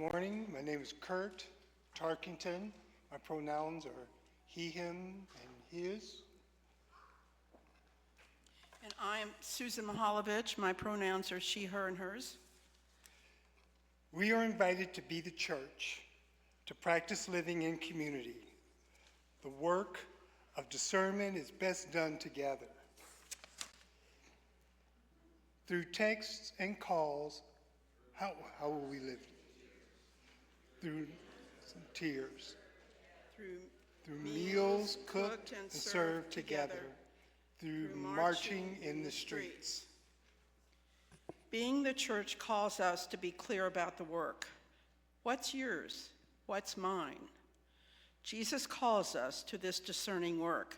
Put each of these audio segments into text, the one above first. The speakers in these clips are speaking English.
morning. My name is Kurt Tarkington. My pronouns are he, him, and his. And I'm Susan Mihalevich. My pronouns are she, her, and hers. We are invited to be the church, to practice living in community. The work of discernment is best done together. Through texts and calls, how will we live? Through some tears. Through meals cooked and served together. Through marching in the streets. Being the church calls us to be clear about the work. What's yours? What's mine? Jesus calls us to this discerning work.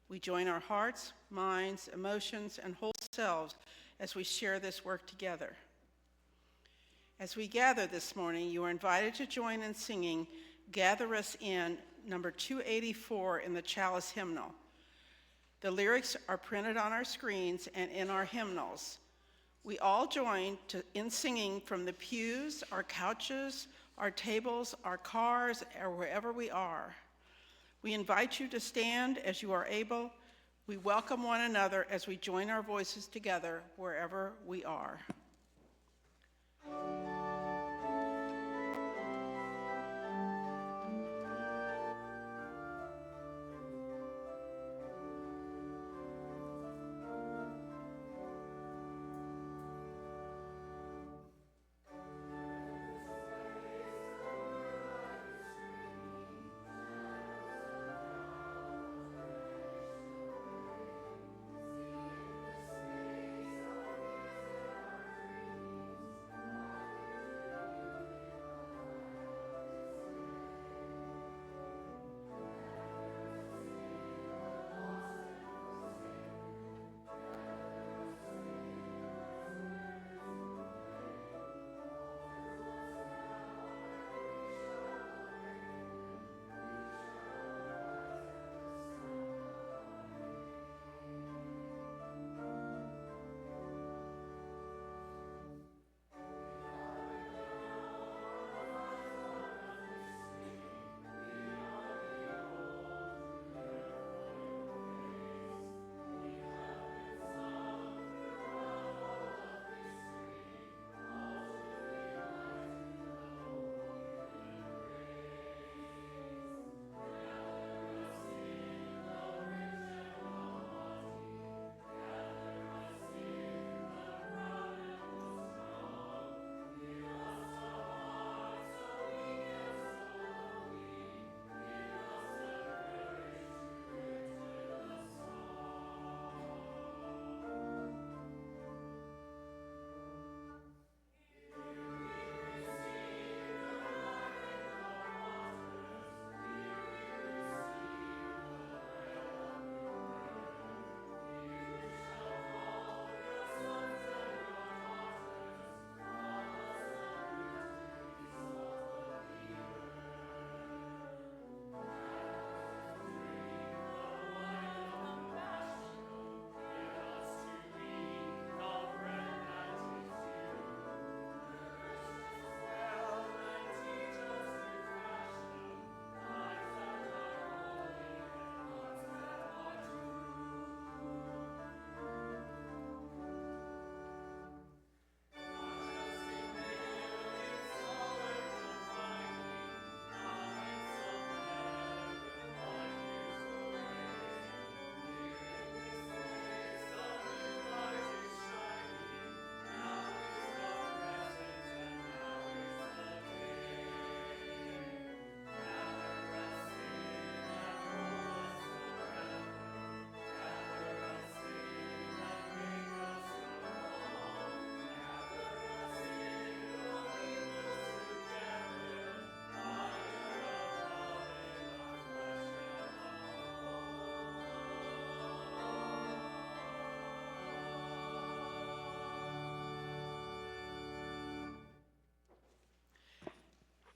We join our hearts, minds, emotions, and whole selves as we share this work together. As we gather this morning, you are invited to join in singing Gather Us In, number 284 in the Chalice Hymnal. The lyrics are printed on our screens and in our hymnals. We all join in singing from the pews, our couches, our tables, our cars, or wherever we are. We invite you to stand as you are able. We welcome one another as we join our voices together wherever we are.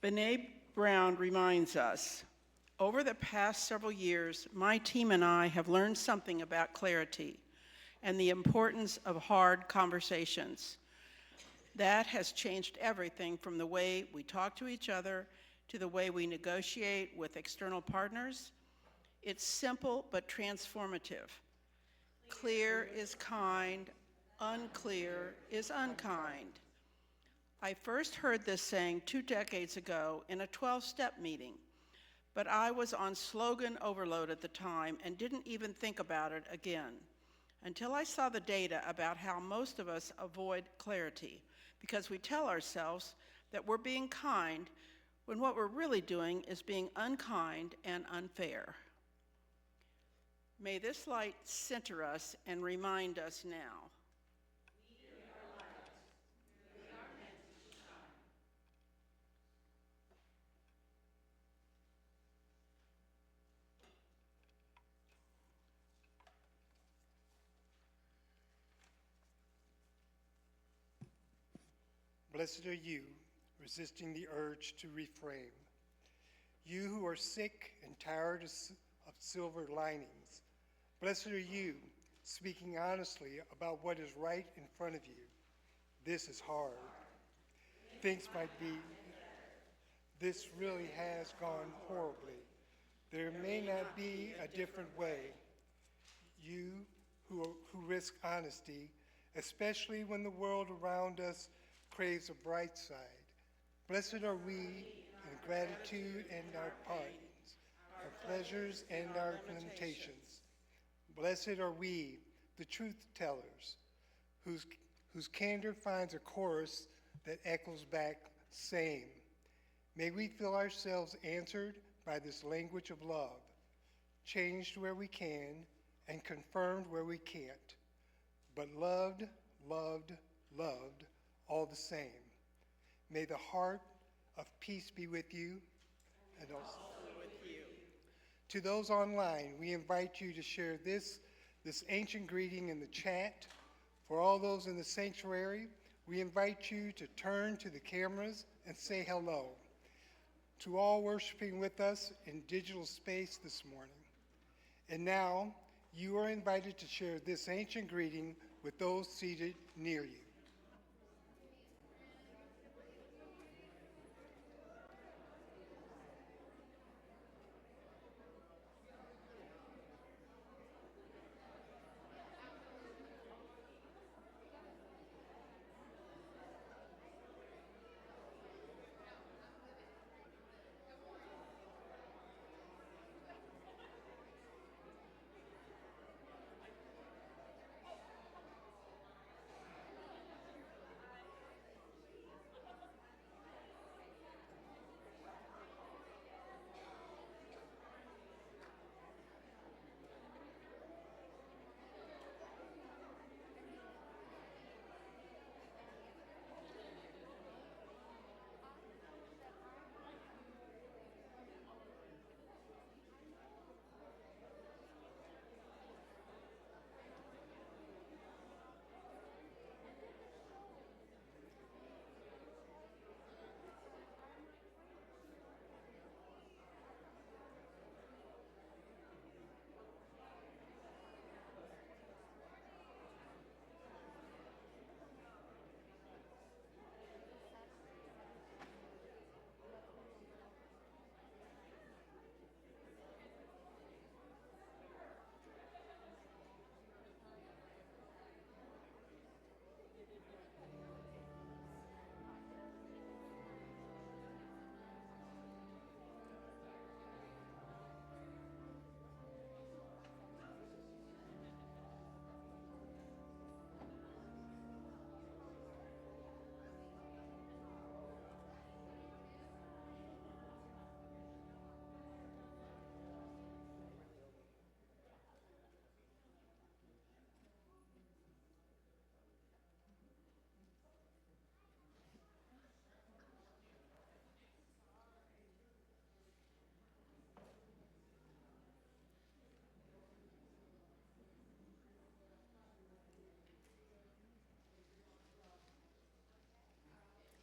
Brene Brown reminds us, over the past several years, my team and I have learned something about clarity and the importance of hard conversations. That has changed everything from the way we talk to each other to the way we negotiate with external partners. It's simple but transformative. Clear is kind, unclear is unkind. I first heard this saying 2 decades ago in a 12-step meeting, but I was on slogan overload at the time and didn't even think about it again until I saw the data about how most of us avoid clarity because we tell ourselves that we're being kind when what we're really doing is being unkind and unfair. May this light center us and remind us now. Blessed are you, resisting the urge to reframe. You who are sick and tired of silver linings. Blessed are you, speaking honestly about what is right in front of you. This is hard. Things might be, this really has gone horribly. There may not be a different way. You who risk honesty, especially when the world around us craves a bright side. Blessed are we in gratitude and our pardons, our pleasures and our limitations. Blessed are we, the truth tellers, whose candor finds a chorus that echoes back, same. May we feel ourselves answered by this language of love, changed where we can and confirmed where we can't, but loved, loved, loved all the same. May the heart of peace be with you and also with you. To those online, we invite you to share this ancient greeting in the chat. For all those in the sanctuary, we invite you to turn to the cameras and say hello. To all worshiping with us in digital space this morning. And now, you are invited to share this ancient greeting with those seated near you.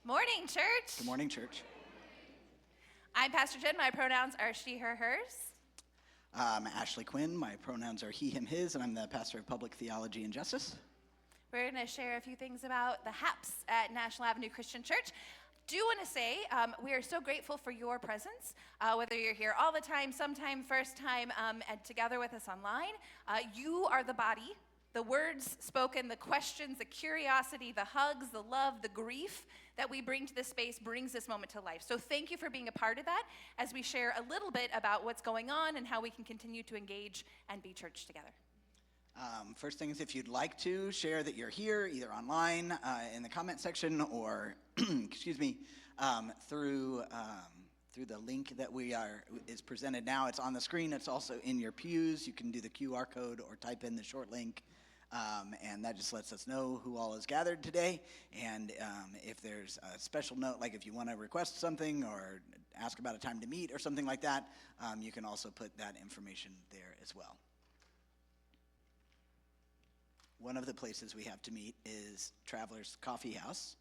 Morning, church. Good morning, church. I'm Pastor Jenn. My pronouns are she, her, hers. I'm Ashley Quinn. My pronouns are he, him, his, and I'm the pastor of public theology and justice. We're going to share a few things about the HAPS at National Avenue Christian Church. Do want to say we are so grateful for your presence, whether you're here all the time, sometime, first time, and together with us online. You are the body. The words spoken, the questions, the curiosity, the hugs, the love, the grief that we bring to this space brings this moment to life. So thank you for being a part of that as we share a little bit about what's going on and how we can continue to engage and be church together. First thing is, if you'd like to share that you're here, either online in the comment section or, excuse me, through the link that is presented now. It's on the screen. It's also in your pews. You can do the QR code or type in the short link, and that just lets us know who all is gathered today. And if there's a special note, like if you want to request something or ask about a time to meet or something like that, you can also put that information there as well. One of the places we have to meet is Traveler's Coffee House.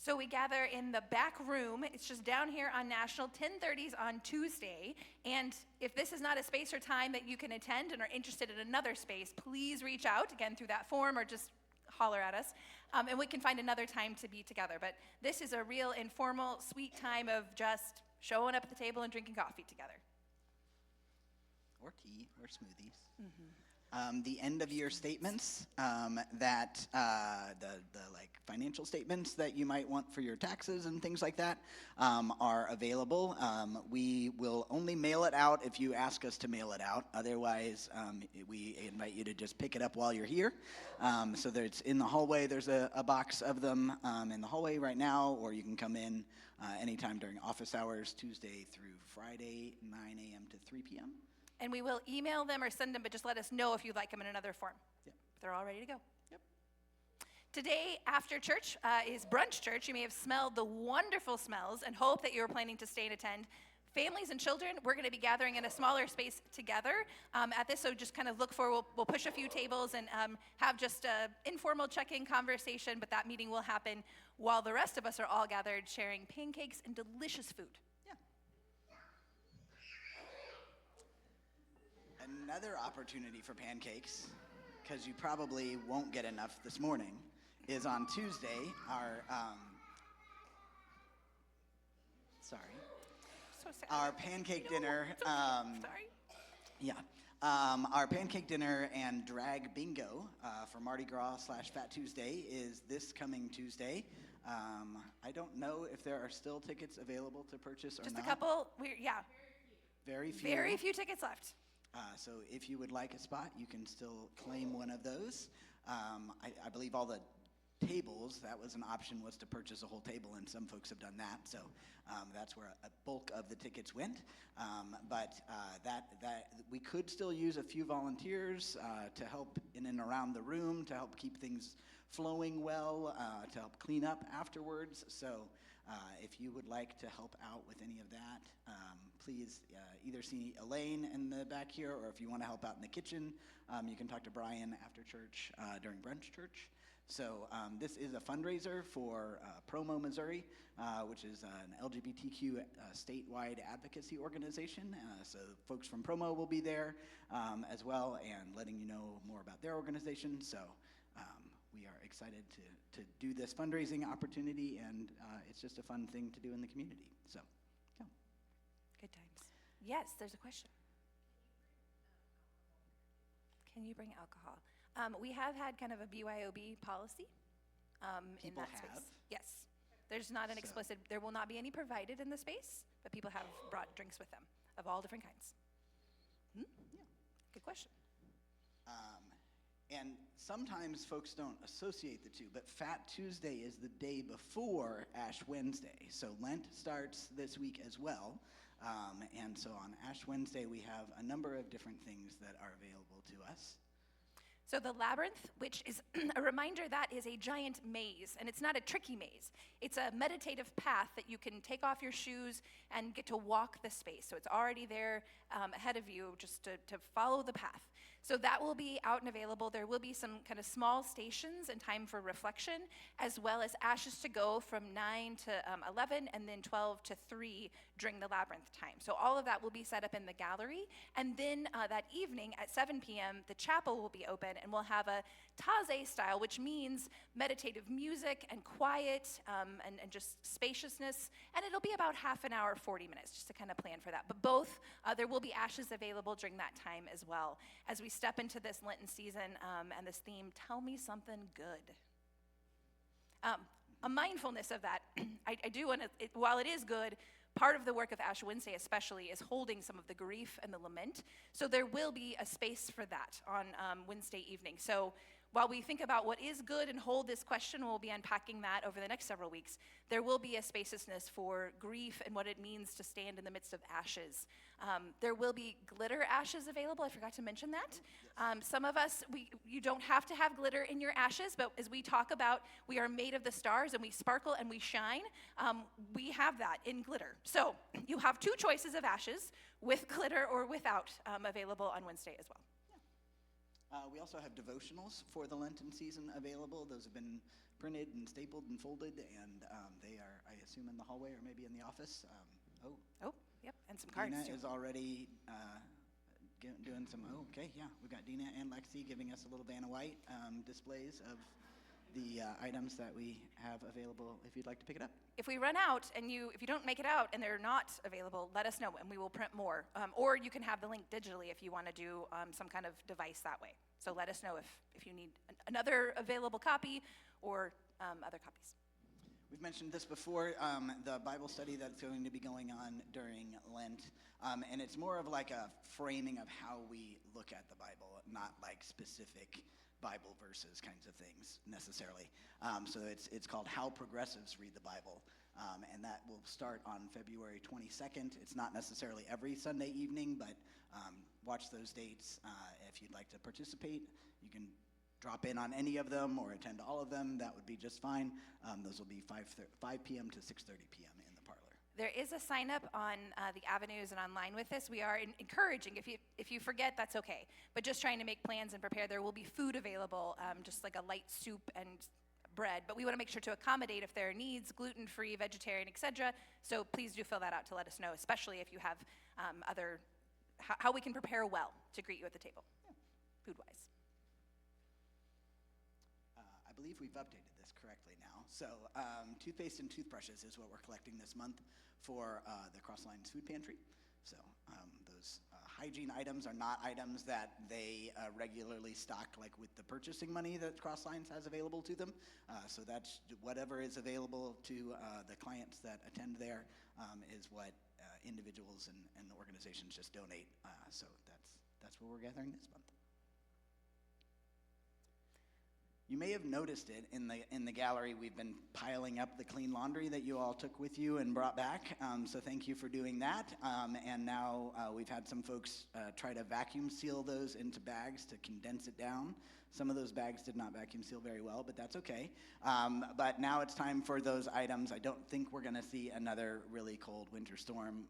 So we gather in the back room. It's just down here on National, 10:30s on Tuesday. And if this is not a space or time that you can attend and are interested in another space, please reach out, again, through that form or just holler at us, and we can find another time to be together. But this is a real informal, sweet time of just showing up at the table and drinking coffee together. Or tea, or smoothies. Mm-hmm. The end of year statements that the like financial statements that you might want for your taxes and things like that are available. We will only mail it out if you ask us to mail it out. Otherwise, we invite you to just pick it up while you're here. So it's in the hallway. There's a box of them in the hallway right now, or you can come in anytime during office hours, Tuesday through Friday, 9 a.m. to 3 p.m. And we will email them or send them, but just let us know if you'd like them in another form. Yep. They're all ready to go. Yep. Today, after church, is brunch church. You may have smelled the wonderful smells and hope that you were planning to stay and attend. Families and children, we're going to be gathering in a smaller space together at this, so just kind of look for, we'll push a few tables and have just an informal check-in conversation, but that meeting will happen while the rest of us are all gathered sharing pancakes and delicious food. Another opportunity for pancakes, because you probably won't get enough this morning, is on Tuesday, our pancake dinner. Sorry. Yeah. Our pancake dinner and drag bingo for Mardi Gras / Fat Tuesday is this coming Tuesday. I don't know if there are still tickets available to purchase or not. Just a couple. Very few. Very few tickets left. So if you would like a spot, you can still claim one of those. I believe all the tables, that was an option, was to purchase a whole table, and some folks have done that. So that's where a bulk of the tickets went. But that we could still use a few volunteers to help in and around the room, to help keep things flowing well, to help clean up afterwards. So if you would like to help out with any of that, please either see Elaine in the back here, or if you want to help out in the kitchen, you can talk to Brian after church during brunch church. So this is a fundraiser for Promo, Missouri, which is an LGBTQ statewide advocacy organization. So folks from Promo will be there as well, and letting you know more about their organization. So we are excited to do this fundraising opportunity, and it's just a fun thing to do in the community. So, yeah. Good times. Yes, there's a question. Can you bring alcohol? We have had kind of a BYOB policy in that space. Yes. There's not an explicit, there will not be any provided in the space, but people have brought drinks with them of all different kinds. Yeah. Good question. And sometimes folks don't associate the two, but Fat Tuesday is the day before Ash Wednesday. So Lent starts this week as well. And so on Ash Wednesday, we have a number of different things that are available to us. So the labyrinth, which is a reminder that is a giant maze, and it's not a tricky maze. It's a meditative path that you can take off your shoes and get to walk the space. So it's already there ahead of you just to follow the path. So that will be out and available. There will be some kind of small stations and time for reflection, as well as ashes to go from 9 to 11 and then 12 to 3 during the labyrinth time. So all of that will be set up in the gallery. And then that evening at 7 p.m., the chapel will be open and we'll have a taze style, which means meditative music and quiet and just spaciousness, and it'll be about half an hour, 40 minutes, just to kind of plan for that. But both, there will be ashes available during that time as well, as we step into this Lenten season and this theme, Tell Me Something Good. A mindfulness of that, I do want to, while it is good, part of the work of Ash Wednesday especially is holding some of the grief and the lament. So there will be a space for that on Wednesday evening. So while we think about what is good and hold this question, we'll be unpacking that over the next several weeks, there will be a spaciousness for grief and what it means to stand in the midst of ashes. There will be glitter ashes available. I forgot to mention that. Some of us, you don't have to have glitter in your ashes, but as we talk about, we are made of the stars and we sparkle and we shine. We have that in glitter. So you have two choices of ashes, with glitter or without, available on Wednesday as well. We also have devotionals for the Lenten season available. Those have been printed and stapled and folded, and they are, I assume, in the hallway or maybe in the office. Oh, yep, and some cards Dina too. is already doing some, okay, yeah. We've got Dina and Lexi giving us a little Vanna White displays of the items that we have available if you'd like to pick it up. If we run out and if you don't make it out and they're not available, let us know and we will print more. Or you can have the link digitally if you want to do some kind of device that way. So let us know if you need another available copy or other copies. We've mentioned this before, the Bible study that's going to be going on during Lent, and it's more of like a framing of how we look at the Bible, not like specific Bible verses kinds of things necessarily. So it's called How Progressives Read the Bible, and that will start on February 22nd. It's not necessarily every Sunday evening, but watch those dates. If you'd like to participate, you can drop in on any of them or attend all of them. That would be just fine. Those will be 5 p.m. to 6:30 p.m. in the parlor. There is a sign up on the avenues and online with this. We are encouraging, if you forget, that's okay. But just trying to make plans and prepare. There will be food available, just like a light soup and bread. But we want to make sure to accommodate if there are needs, gluten-free, vegetarian, etc. So please do fill that out to let us know, especially if you have how we can prepare well to greet you at the table, food-wise. I believe we've updated this correctly now. So toothpaste and toothbrushes is what we're collecting this month for the Crosslines Food Pantry. So those hygiene items are not items that they regularly stock, like with the purchasing money that Crosslines has available to them. So that's whatever is available to the clients that attend there is what individuals and organizations just donate. So that's what we're gathering this month. You may have noticed it in the gallery. We've been piling up the clean laundry that you all took with you and brought back. So thank you for doing that. And now we've had some folks try to vacuum seal those into bags to condense it down. Some of those bags did not vacuum seal very well, but that's okay. But now it's time for those items. I don't think we're going to see another really cold winter storm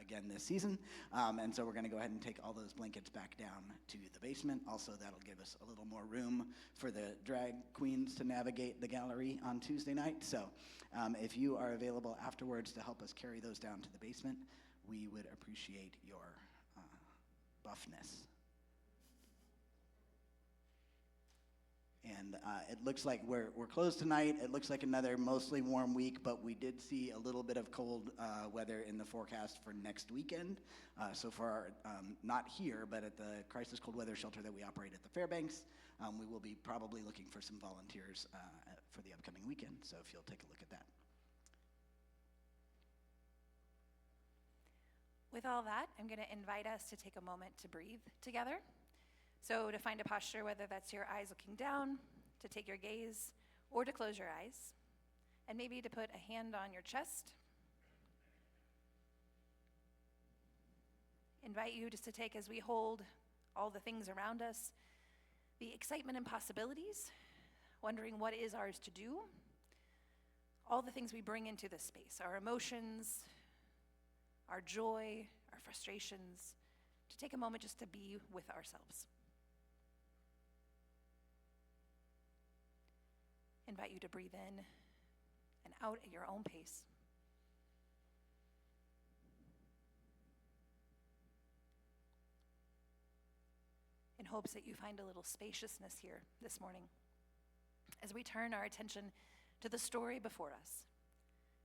again this season. And so we're going to go ahead and take all those blankets back down to the basement. Also, that'll give us a little more room for the drag queens to navigate the gallery on Tuesday night. So if you are available afterwards to help us carry those down to the basement, we would appreciate your buffness. And it looks like we're closed tonight. It looks like another mostly warm week, but we did see a little bit of cold weather in the forecast for next weekend. So for our, not here, but at the Crisis Cold Weather Shelter that we operate at the Fairbanks, we will be probably looking for some volunteers for the upcoming weekend. So if you'll take a look at that. With all that, I'm going to invite us to take a moment to breathe together. So to find a posture, whether that's your eyes looking down, to take your gaze, or to close your eyes, and maybe to put a hand on your chest. Invite you just to take, as we hold all the things around us, the excitement and possibilities, wondering what is ours to do, all the things we bring into this space, our emotions, our joy, our frustrations, to take a moment just to be with ourselves. Invite you to breathe in and out at your own pace. And hopes that you find a little spaciousness here this morning as we turn our attention to the story before us,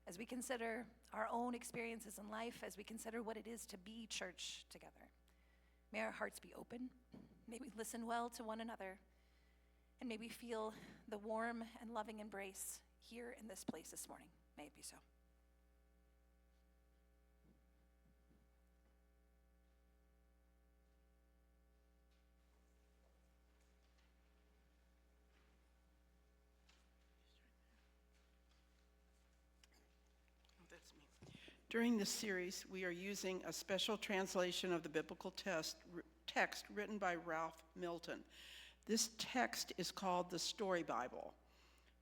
as we consider our own experiences in life, as we consider what it is to be church together. May our hearts be open, may we listen well to one another, and may we feel the warm and loving embrace here in this place this morning. May it be so. That's me. During this series, we are using a special translation of the biblical text written by Ralph Milton. This text is called the Story Bible.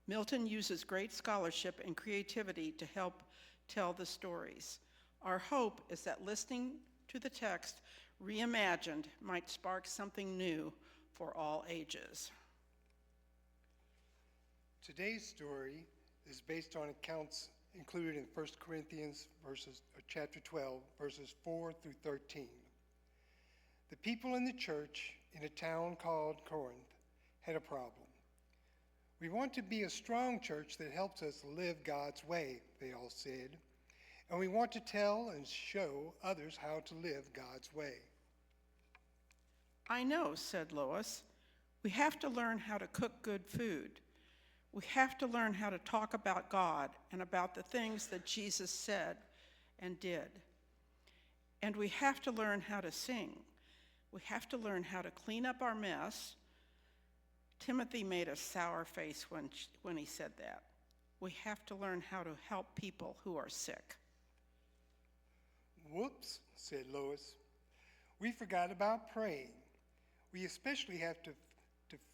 Milton uses great scholarship and creativity to help tell the stories. Our hope is that listening to the text reimagined might spark something new for all ages. Today's story is based on accounts included in 1 Corinthians chapter 12, verses 4 through 13. The people in the church in a town called Corinth had a problem. We want to be a strong church that helps us live God's way, they all said, and we want to tell and show others how to live God's way. I know, said Lois. We have to learn how to cook good food. We have to learn how to talk about God and about the things that Jesus said and did. And we have to learn how to sing. We have to learn how to clean up our mess. Timothy made a sour face when he said that. We have to learn how to help people who are sick. Whoops, said Lois. We forgot about praying. We especially have to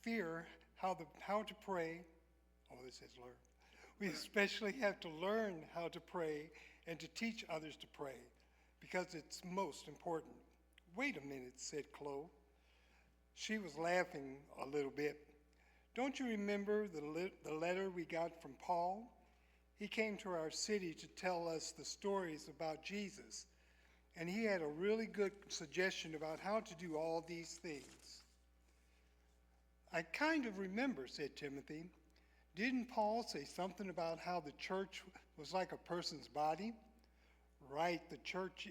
fear how to pray. Oh, this says learn. We especially have to learn how to pray and to teach others to pray because it's most important. Wait a minute, said Chloe. She was laughing a little bit. Don't you remember the letter we got from Paul? He came to our city to tell us the stories about Jesus, and he had a really good suggestion about how to do all these things. I kind of remember, said Timothy. Didn't Paul say something about how the church was like a person's body? Right, the church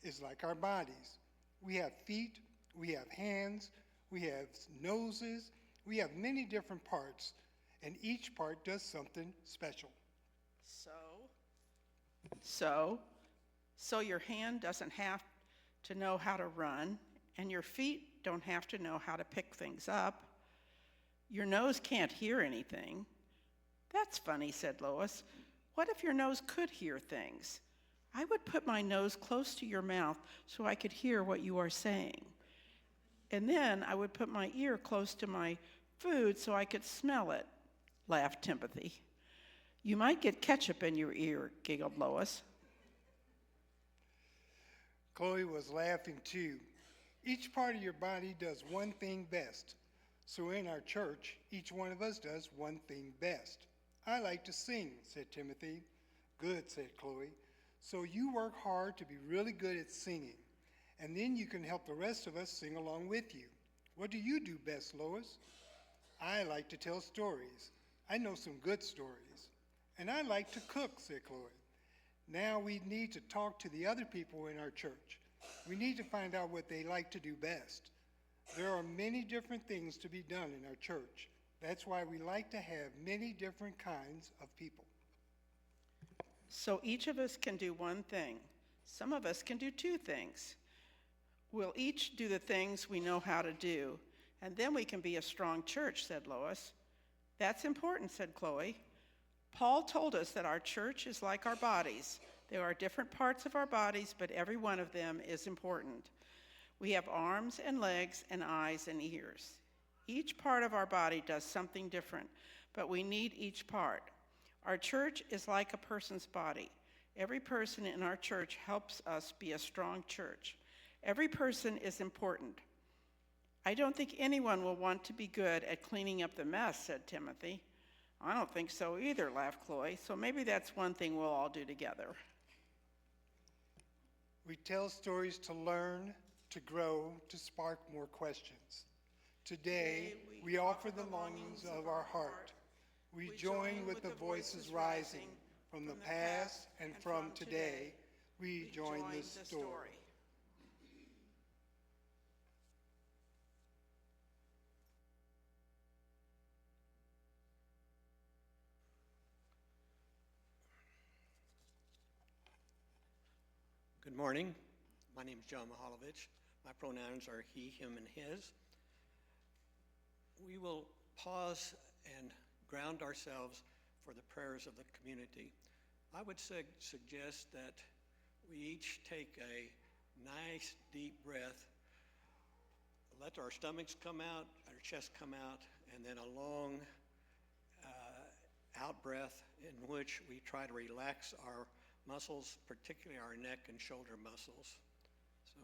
is like our bodies. We have feet, we have hands, we have noses, we have many different parts, and each part does something special. So your hand doesn't have to know how to run, and your feet don't have to know how to pick things up. Your nose can't hear anything. That's funny, said Lois. What if your nose could hear things? I would put my nose close to your mouth so I could hear what you are saying. And then I would put my ear close to my food so I could smell it, laughed Timothy. You might get ketchup in your ear, giggled Lois. Chloe was laughing too. Each part of your body does one thing best. So in our church, each one of us does one thing best. I like to sing, said Timothy. Good, said Chloe. So you work hard to be really good at singing, and then you can help the rest of us sing along with you. What do you do best, Lois? I like to tell stories. I know some good stories. And I like to cook, said Chloe. Now we need to talk to the other people in our church. We need to find out what they like to do best. There are many different things to be done in our church. That's why we like to have many different kinds of people. So each of us can do one thing. Some of us can do two things. We'll each do the things we know how to do, and then we can be a strong church, said Lois. That's important, said Chloe. Paul told us that our church is like our bodies. There are different parts of our bodies, but every one of them is important. We have arms and legs and eyes and ears. Each part of our body does something different, but we need each part. Our church is like a person's body. Every person in our church helps us be a strong church. Every person is important. I don't think anyone will want to be good at cleaning up the mess, said Timothy. I don't think so either, laughed Chloe, so maybe that's one thing we'll all do together. We tell stories to learn, to grow, to spark more questions. Today, we offer the longings of our heart. We join with the voices rising from the past and from today. We join this story. Good morning. My name is John Mihalevich. My pronouns are he, him, and his. We will pause and ground ourselves for the prayers of the community. I would suggest that we each take a nice deep breath, let our stomachs come out, our chest come out, and then a long out breath in which we try to relax our muscles, particularly our neck and shoulder muscles. So,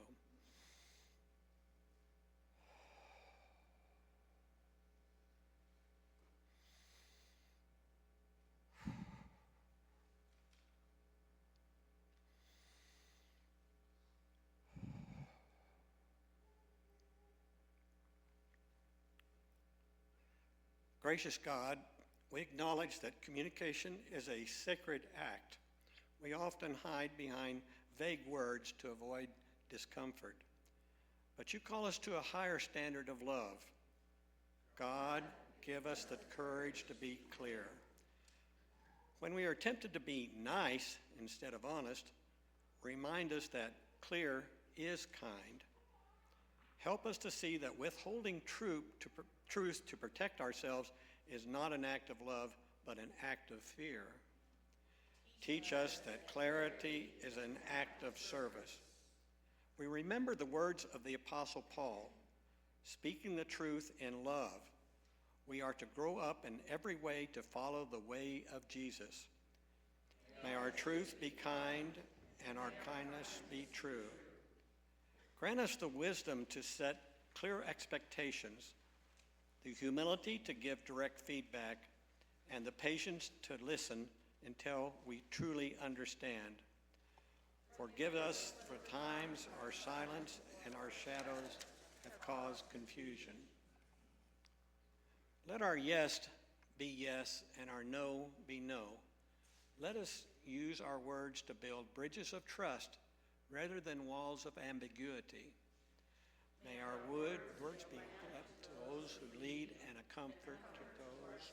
gracious God, we acknowledge that communication is a sacred act. We often hide behind vague words to avoid discomfort. But you call us to a higher standard of love. God, give us the courage to be clear. When we are tempted to be nice instead of honest, remind us that clear is kind. Help us to see that withholding truth to protect ourselves is not an act of love, but an act of fear. Teach us that clarity is an act of service. We remember the words of the Apostle Paul, speaking the truth in love. We are to grow up in every way to follow the way of Jesus. May our truth be kind and our kindness be true. Grant us the wisdom to set clear expectations, the humility to give direct feedback, and the patience to listen until we truly understand. Forgive us for times our silence and our shadows have caused confusion. Let our yes be yes and our no be no. Let us use our words to build bridges of trust rather than walls of ambiguity. May our words be to those who lead and a comfort to those.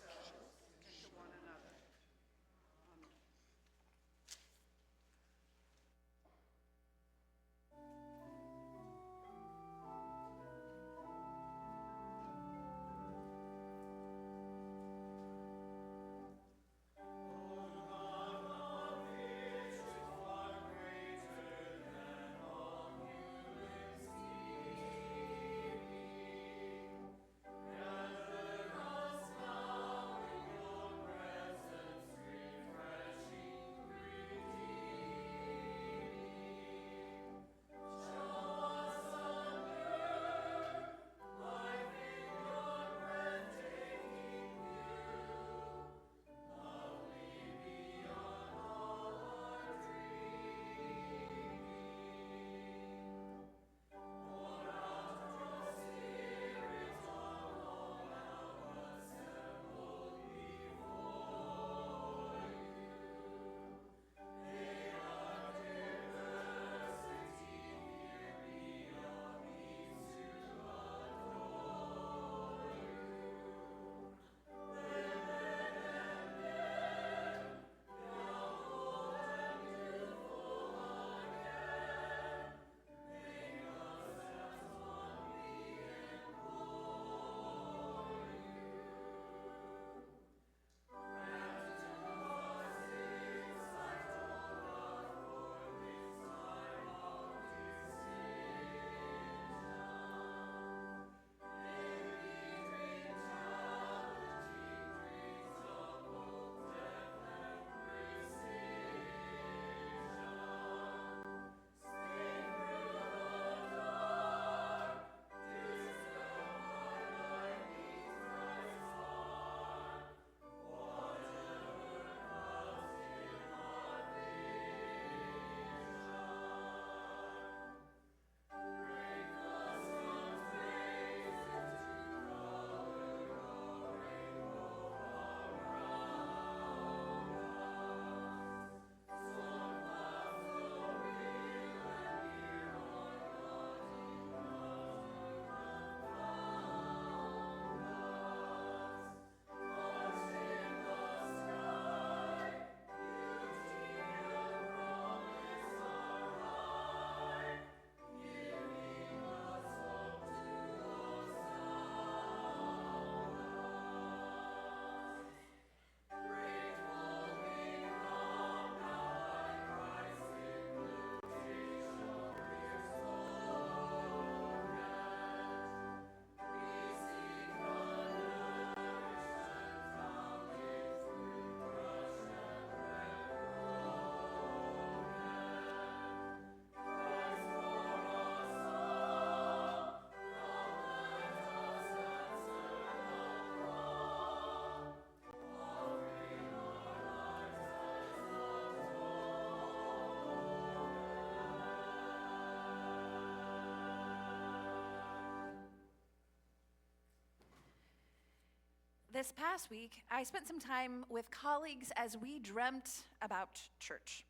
This past week, I spent some time with colleagues as we dreamt about church.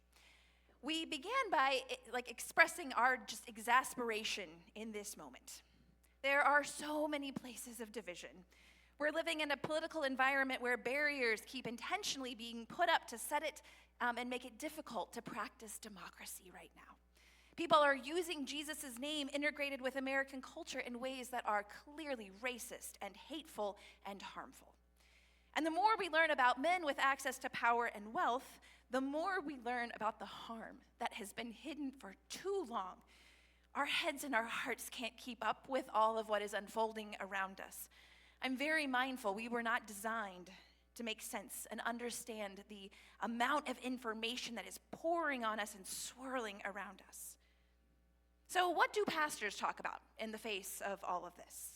We began by expressing our just exasperation in this moment. There are so many places of division. We're living in a political environment where barriers keep intentionally being put up to set it and make it difficult to practice democracy right now. People are using Jesus' name integrated with American culture in ways that are clearly racist and hateful and harmful. And the more we learn about men with access to power and wealth, the more we learn about the harm that has been hidden for too long. Our heads and our hearts can't keep up with all of what is unfolding around us. I'm very mindful we were not designed to make sense and understand the amount of information that is pouring on us and swirling around us. So what do pastors talk about in the face of all of this?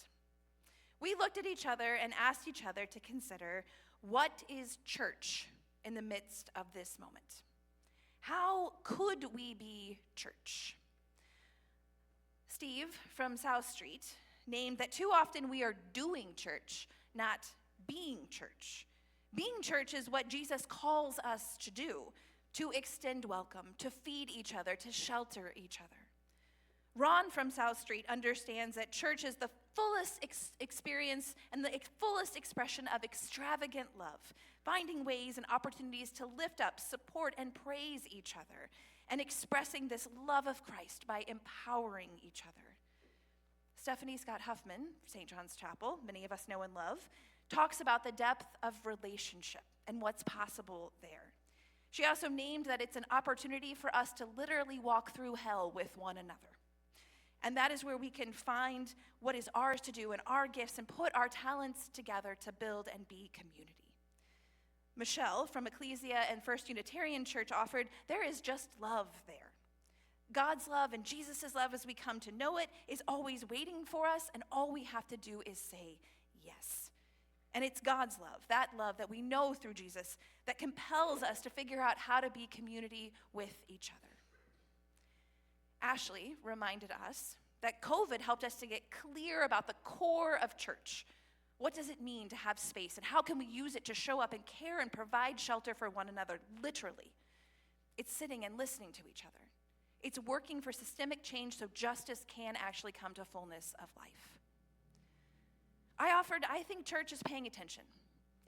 We looked at each other and asked each other to consider, what is church in the midst of this moment? How could we be church? Steve from South Street named that too often we are doing church, not being church. Being church is what Jesus calls us to do, to extend welcome, to feed each other, to shelter each other. Ron from South Street understands that church is the fullest experience and the fullest expression of extravagant love, finding ways and opportunities to lift up, support, and praise each other, and expressing this love of Christ by empowering each other. Stephanie Scott Huffman, St. John's Chapel, many of us know and love, talks about the depth of relationship and what's possible there. She also named that it's an opportunity for us to literally walk through hell with one another. And that is where we can find what is ours to do and our gifts and put our talents together to build and be community. Michelle from Ecclesia and First Unitarian Church offered, there is just love there. God's love and Jesus' love as we come to know it is always waiting for us, and all we have to do is say yes. And it's God's love that we know through Jesus, that compels us to figure out how to be community with each other. Ashley reminded us that COVID helped us to get clear about the core of church. What does it mean to have space, and how can we use it to show up and care and provide shelter for one another, literally? It's sitting and listening to each other. It's working for systemic change so justice can actually come to fullness of life. I think church is paying attention.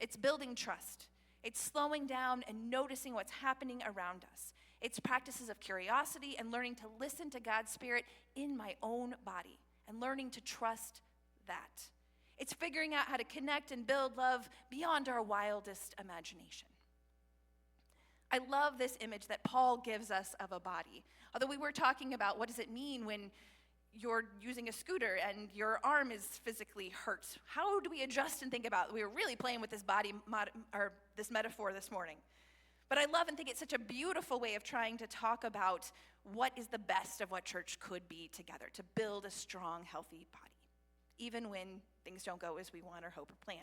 It's building trust. It's slowing down and noticing what's happening around us. It's practices of curiosity and learning to listen to God's Spirit in my own body and learning to trust that. It's figuring out how to connect and build love beyond our wildest imagination. I love this image that Paul gives us of a body. Although we were talking about what does it mean when you're using a scooter and your arm is physically hurt. How do we adjust and think about? We were really playing with this this metaphor this morning. But I love and think it's such a beautiful way of trying to talk about what is the best of what church could be together, to build a strong, healthy body, even when things don't go as we want or hope or plan.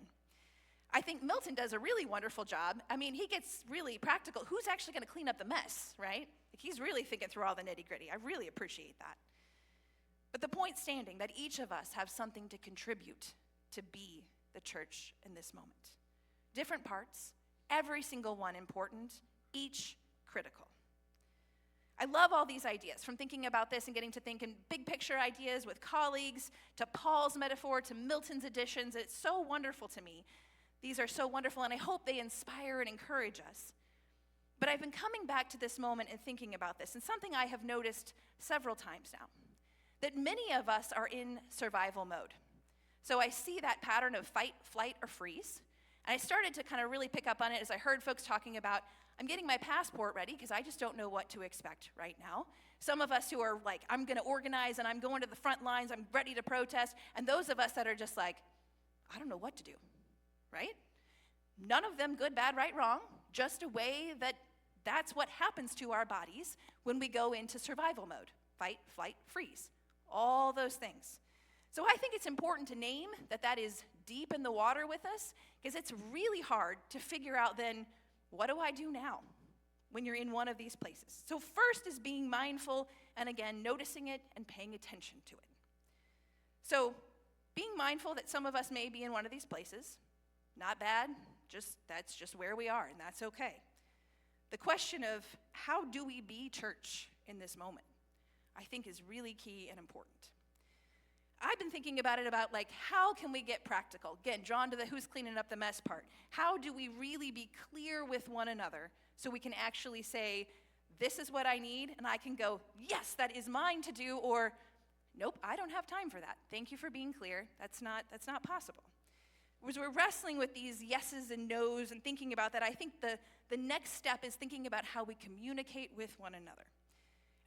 I think Milton does a really wonderful job. I mean, he gets really practical. Who's actually going to clean up the mess, right? He's really thinking through all the nitty-gritty. I really appreciate that. But the point standing that each of us have something to contribute to be the church in this moment. Different parts, every single one important, each critical. I love all these ideas, from thinking about this and getting to think in big picture ideas with colleagues, to Paul's metaphor, to Milton's additions. It's so wonderful to me. These are so wonderful, and I hope they inspire and encourage us. But I've been coming back to this moment and thinking about this, and something I have noticed several times now, that many of us are in survival mode. So I see that pattern of fight, flight, or freeze, and I started to kind of really pick up on it as I heard folks talking about, I'm getting my passport ready because I just don't know what to expect right now. Some of us who are like, I'm going to organize and I'm going to the front lines, I'm ready to protest, and those of us that are just like, I don't know what to do, right? None of them good, bad, right, wrong, just a way that's what happens to our bodies when we go into survival mode, fight, flight, freeze, all those things. So I think it's important to name that is deep in the water with us, because it's really hard to figure out then, what do I do now when you're in one of these places? So first is being mindful and again, noticing it and paying attention to it. So being mindful that some of us may be in one of these places, Not bad, that's just where we are, and that's okay. The question of how do we be church in this moment, I think is really key and important. I've been thinking about it about like, how can we get practical? Again, drawn to the who's cleaning up the mess part. How do we really be clear with one another so we can actually say, this is what I need, and I can go, yes, that is mine to do, or nope, I don't have time for that. Thank you for being clear. That's not possible. As we're wrestling with these yeses and nos and thinking about that, I think the next step is thinking about how we communicate with one another.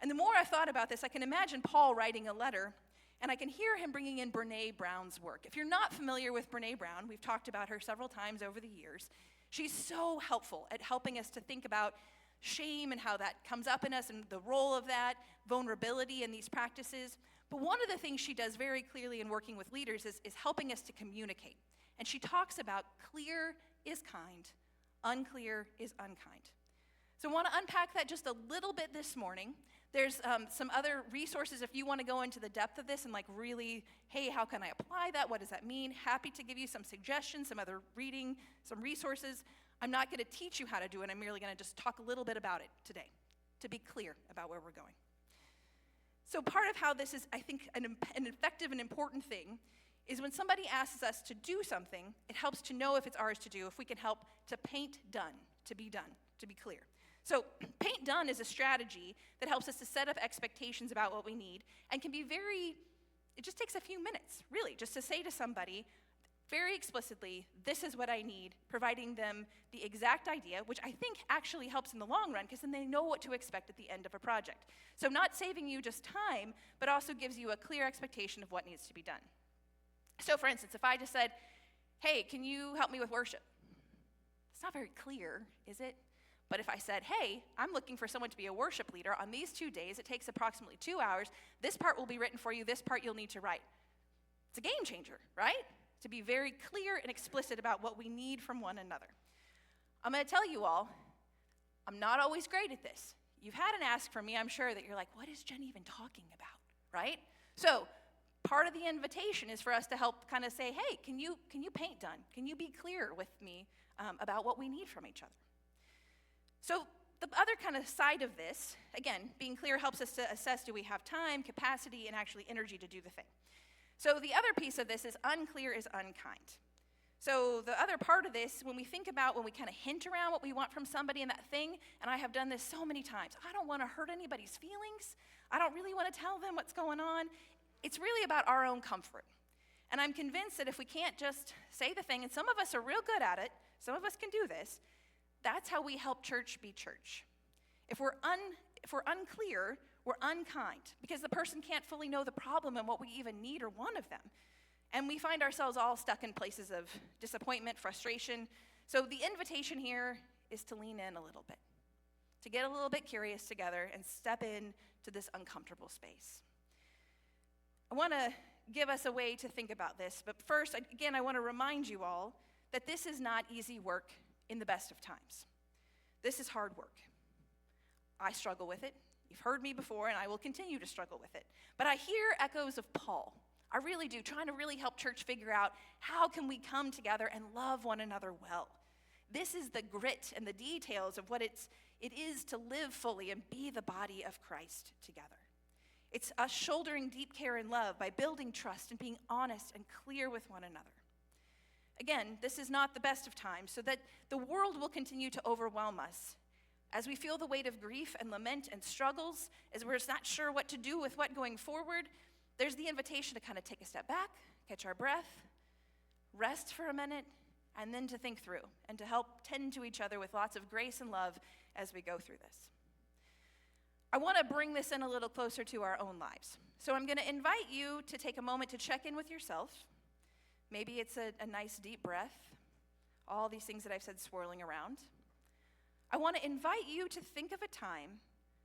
And the more I've thought about this, I can imagine Paul writing a letter, and I can hear him bringing in Brene Brown's work. If you're not familiar with Brene Brown, we've talked about her several times over the years. She's so helpful at helping us to think about shame and how that comes up in us and the role of that, vulnerability in these practices. But one of the things she does very clearly in working with leaders is helping us to communicate. And she talks about clear is kind, unclear is unkind. So I want to unpack that just a little bit this morning. There's some other resources if you want to go into the depth of this and like really, hey, how can I apply that? What does that mean? Happy to give you some suggestions, some other reading, some resources. I'm not going to teach you how to do it. I'm merely going to just talk a little bit about it today to be clear about where we're going. So part of how this is, I think, an effective and important thing is when somebody asks us to do something, it helps to know if it's ours to do, if we can help to paint done, to be clear. So paint done is a strategy that helps us to set up expectations about what we need and can be it just takes a few minutes, really, just to say to somebody very explicitly, this is what I need, providing them the exact idea, which I think actually helps in the long run because then they know what to expect at the end of a project. So not saving you just time, but also gives you a clear expectation of what needs to be done. So for instance, if I just said, hey, can you help me with worship? It's not very clear, is it? But if I said, hey, I'm looking for someone to be a worship leader on these 2 days, it takes approximately 2 hours, this part will be written for you, this part you'll need to write. It's a game changer, right? To be very clear and explicit about what we need from one another. I'm going to tell you all, I'm not always great at this. You've had an ask from me, I'm sure, that you're like, what is Jenn even talking about, right? So part of the invitation is for us to help kind of say, hey, can you paint done? Can you be clear with me about what we need from each other? So the other kind of side of this, again, being clear helps us to assess, do we have time, capacity, and actually energy to do the thing? So the other piece of this is unclear is unkind. So the other part of this, when we kind of hint around what we want from somebody in that thing, and I have done this so many times, I don't want to hurt anybody's feelings. I don't really want to tell them what's going on. It's really about our own comfort. And I'm convinced that if we can't just say the thing, and some of us are real good at it, some of us can do this, that's how we help church be church. If we're unclear, we're unkind because the person can't fully know the problem and what we even need or want of them. And we find ourselves all stuck in places of disappointment, frustration. So the invitation here is to lean in a little bit, to get a little bit curious together and step in to this uncomfortable space. I want to give us a way to think about this, but first, again, I want to remind you all that this is not easy work in the best of times. This is hard work. I struggle with it. You've heard me before, and I will continue to struggle with it. But I hear echoes of Paul. I really do, trying to really help church figure out how can we come together and love one another well. This is the grit and the details of what it is to live fully and be the body of Christ together. It's us shouldering deep care and love by building trust and being honest and clear with one another. Again, this is not the best of times, so that the world will continue to overwhelm us. As we feel the weight of grief and lament and struggles, as we're not sure what to do with what going forward, there's the invitation to kind of take a step back, catch our breath, rest for a minute, and then to think through and to help tend to each other with lots of grace and love as we go through this. I want to bring this in a little closer to our own lives. So I'm going to invite you to take a moment to check in with yourself. Maybe it's a nice deep breath, all these things that I've said swirling around. I want to invite you to think of a time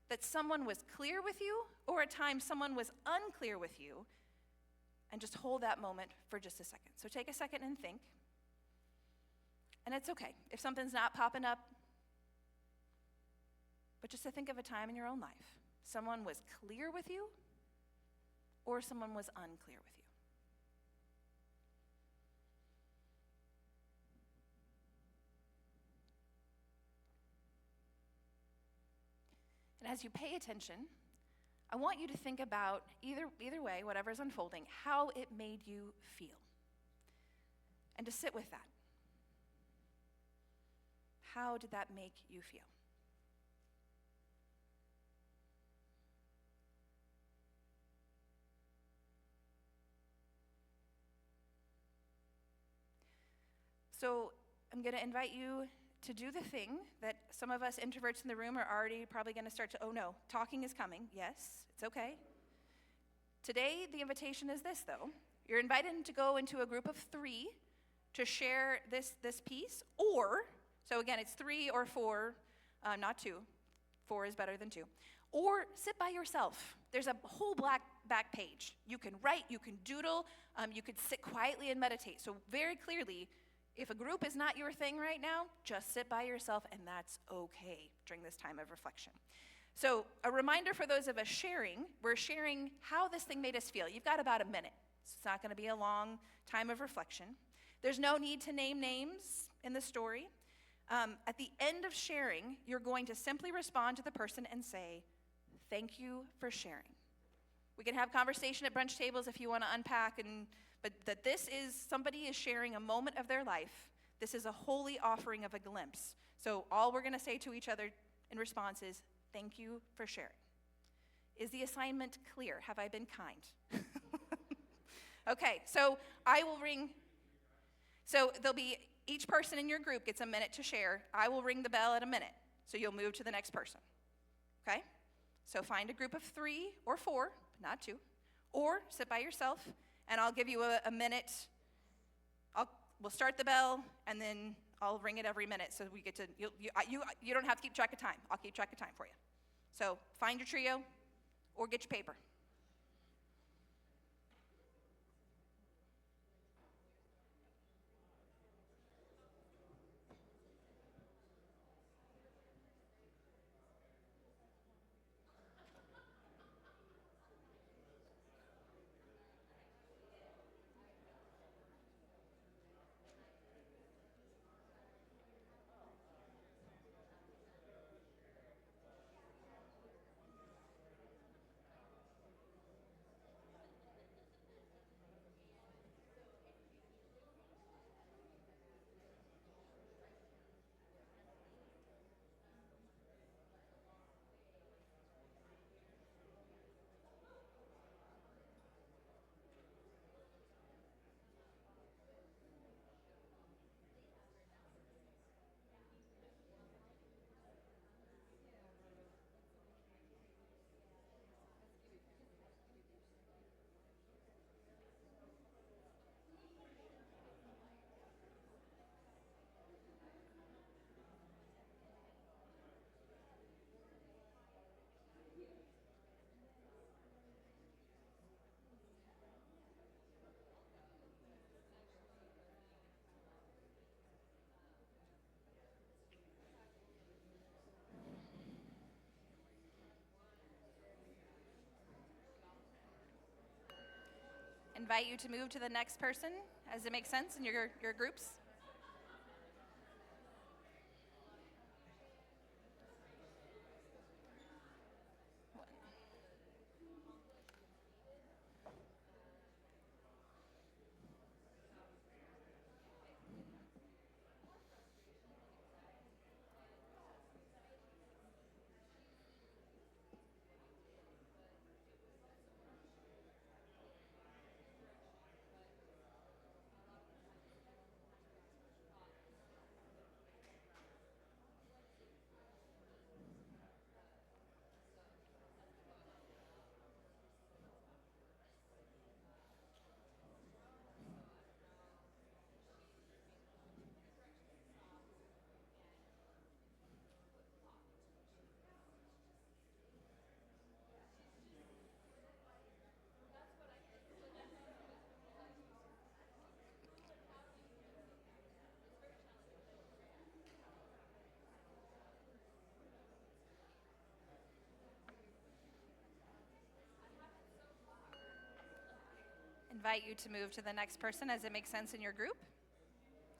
that someone was clear with you or a time someone was unclear with you, and just hold that moment for just a second. So take a second and think. And it's okay if something's not popping up, but just to think of a time in your own life. Someone was clear with you or someone was unclear with you. And as you pay attention, I want you to think about, either way, whatever's unfolding, how it made you feel. And to sit with that. How did that make you feel? So I'm going to invite you to do the thing that some of us introverts in the room are already probably going to start to, oh no, talking is coming. Yes, it's okay. Today, the invitation is this, though. You're invited to go into a group of 3 to share this piece, or, so again, it's 3 or 4, not 2. 4 is better than 2. Or sit by yourself. There's a whole black back page. You can write, you can doodle, you could sit quietly and meditate. So very clearly, if a group is not your thing right now, just sit by yourself, and that's okay during this time of reflection. So a reminder for those of us sharing, we're sharing how this thing made us feel. You've got about a minute. So it's not going to be a long time of reflection. There's no need to name names in the story. At the end of sharing, you're going to simply respond to the person and say, thank you for sharing. We can have conversation at brunch tables if you want to unpack, but that this is, somebody is sharing a moment of their life. This is a holy offering of a glimpse. So all we're going to say to each other in response is, thank you for sharing. Is the assignment clear? Have I been kind? Okay, so I will ring. So there'll be, each person in your group gets a minute to share. I will ring the bell at a minute. So you'll move to the next person. Okay? So find a group of 3 or 4, but not 2. Or sit by yourself, and I'll give you a minute. We'll start the bell, and then I'll ring it every minute, so we get to, you don't have to keep track of time. I'll keep track of time for you. So find your trio, or get your paper. Invite you to move to the next person as it makes sense in your groups. Invite you to move to the next person as it makes sense in your group.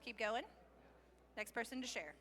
Keep going. Next person to share.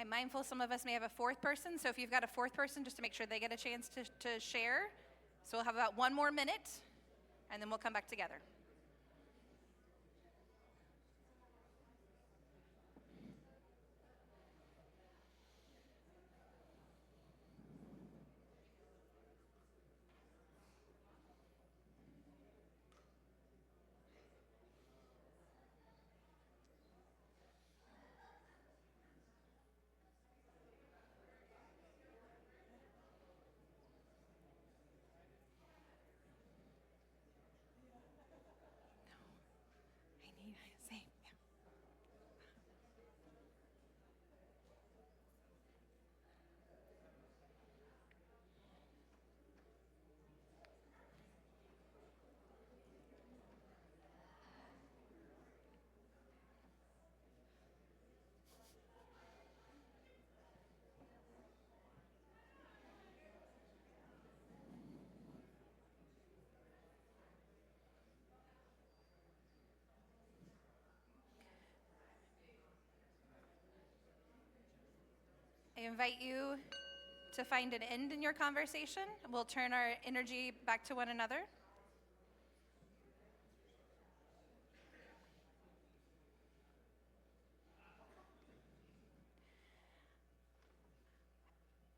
I'm mindful some of us may have a fourth person, so if you've got a fourth person, just to make sure they get a chance to share. So we'll have about 1 more minute, and then we'll come back together. Same. I invite you to find an end in your conversation. We'll turn our energy back to one another.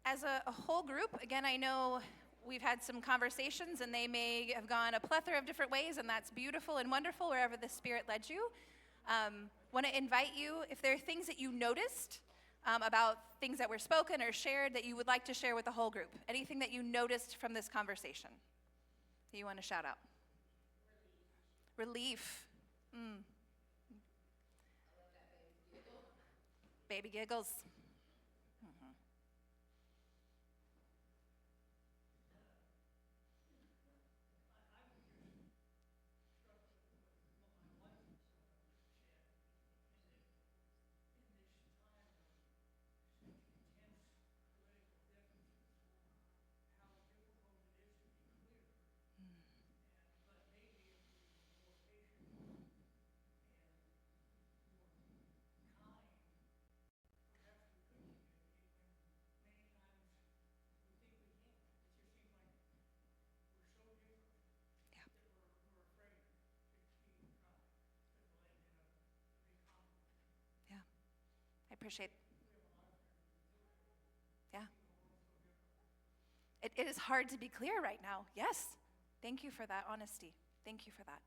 As a whole group, again, I know we've had some conversations and they may have gone a plethora of different ways, and that's beautiful and wonderful wherever the Spirit led you. Want to invite you, if there are things that you noticed about things that were spoken or shared that you would like to share with the whole group, anything that you noticed from this conversation that you want to shout out. Relief. Baby giggles. I appreciate. Yeah. It is hard to be clear right now. Yes. Thank you for that honesty. Thank you for that.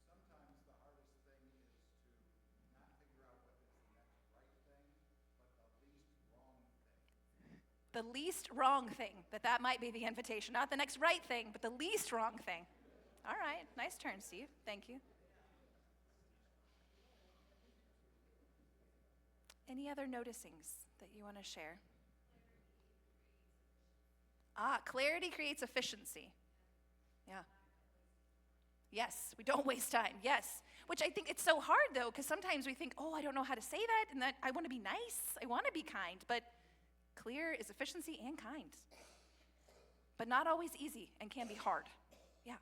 Sometimes the hardest thing is to not figure out what is the next right thing, but the least wrong thing. The least wrong thing, that might be the invitation. Not the next right thing, but the least wrong thing. All right. Nice turn, Steve. Thank you. Any other noticings that you want to share? Clarity creates efficiency. Yeah. Yes, we don't waste time. Yes. Which I think it's so hard, though, because sometimes we think, I don't know how to say that, and that I want to be nice. I want to be kind. But clear is efficiency and kind. But not always easy and can be hard. Yeah.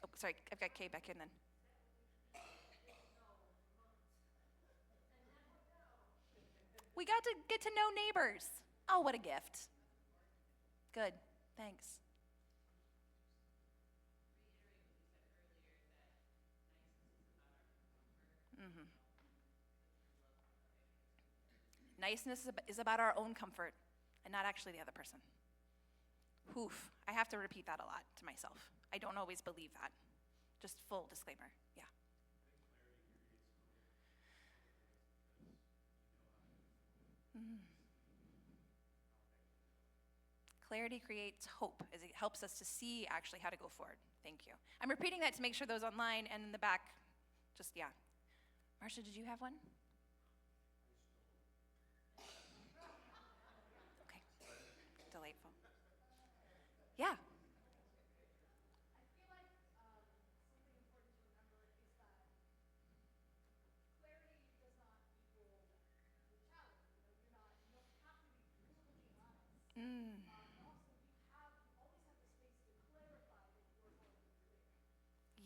Oh, sorry, I've got Kay back in then. We got to get to know neighbors. Oh, what a gift. Good, thanks. Niceness is about our own comfort and not actually the other person. Oof, I have to repeat that a lot to myself. I don't always believe that. Just full disclaimer, yeah. Clarity creates hope as it helps us to see actually how to go forward. Thank you. I'm repeating that to make sure those online and in the back, just, yeah. Marcia, did you have one? Okay, delightful. Yeah.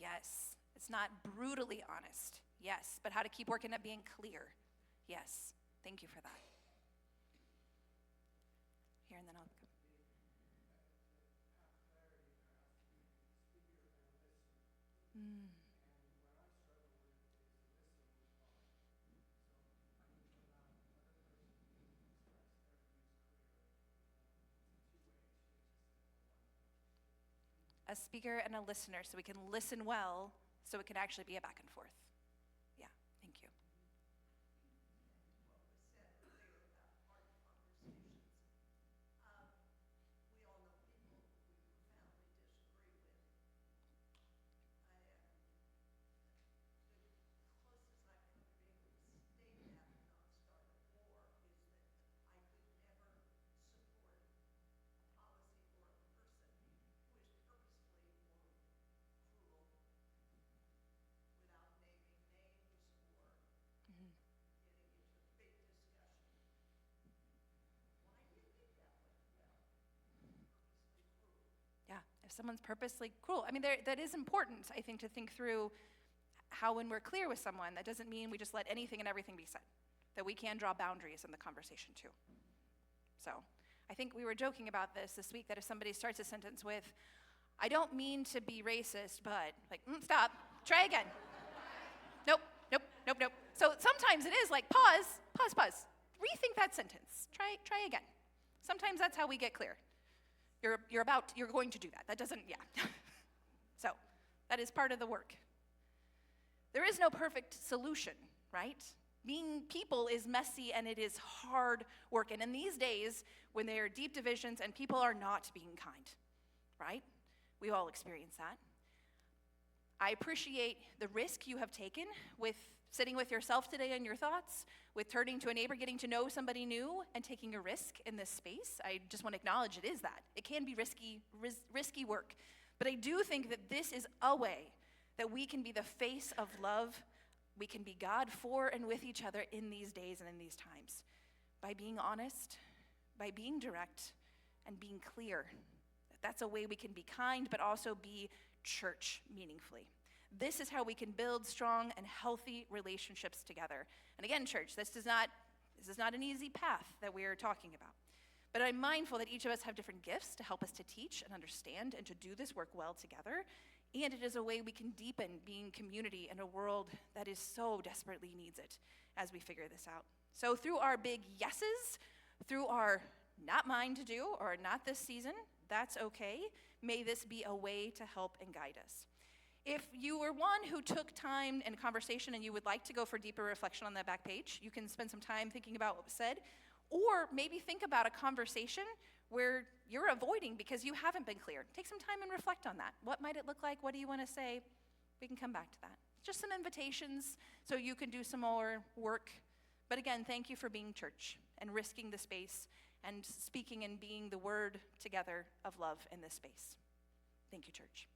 Yes, it's not brutally honest. Yes, but how to keep working at being clear. Yes, Thank you for that. Here, and then I'll go. Mm. A speaker and a listener, so we can listen well, so it can actually be a back and forth. Yeah, thank you. Yeah, if someone's purposely cruel. I mean, that is important, I think, to think through how when we're clear with someone, that doesn't mean we just let anything and everything be said, that we can draw boundaries in the conversation too. So I think we were joking about this week, that if somebody starts a sentence with, I don't mean to be racist, but, like, stop, try again. Nope. So sometimes it is like, pause, rethink that sentence, try again. Sometimes that's how we get clear. You're going to do that. That doesn't, yeah. So that is part of the work. There is no perfect solution, right? Being people is messy and it is hard work. And in these days, when there are deep divisions and people are not being kind, right? We all experience that. I appreciate the risk you have taken with sitting with yourself today and your thoughts, with turning to a neighbor, getting to know somebody new, and taking a risk in this space. I just want to acknowledge it is that. It can be risky work. But I do think that this is a way that we can be the face of love. We can be God for and with each other in these days and in these times. By being honest, by being direct, and being clear. That's a way we can be kind, but also be church meaningfully. This is how we can build strong and healthy relationships together. And again, church, this is not an easy path that we are talking about. But I'm mindful that each of us have different gifts to help us to teach and understand and to do this work well together. And it is a way we can deepen being community in a world that is so desperately needs it as we figure this out. So through our big yeses, through our not mine to do or not this season, that's okay. May this be a way to help and guide us. If you were one who took time and conversation and you would like to go for deeper reflection on that back page, you can spend some time thinking about what was said, or maybe think about a conversation where you're avoiding because you haven't been clear. Take some time and reflect on that. What might it look like? What do you want to say? We can come back to that. Just some invitations so you can do some more work. But again, thank you for being church and risking the space and speaking and being the word together of love in this space. Thank you, church.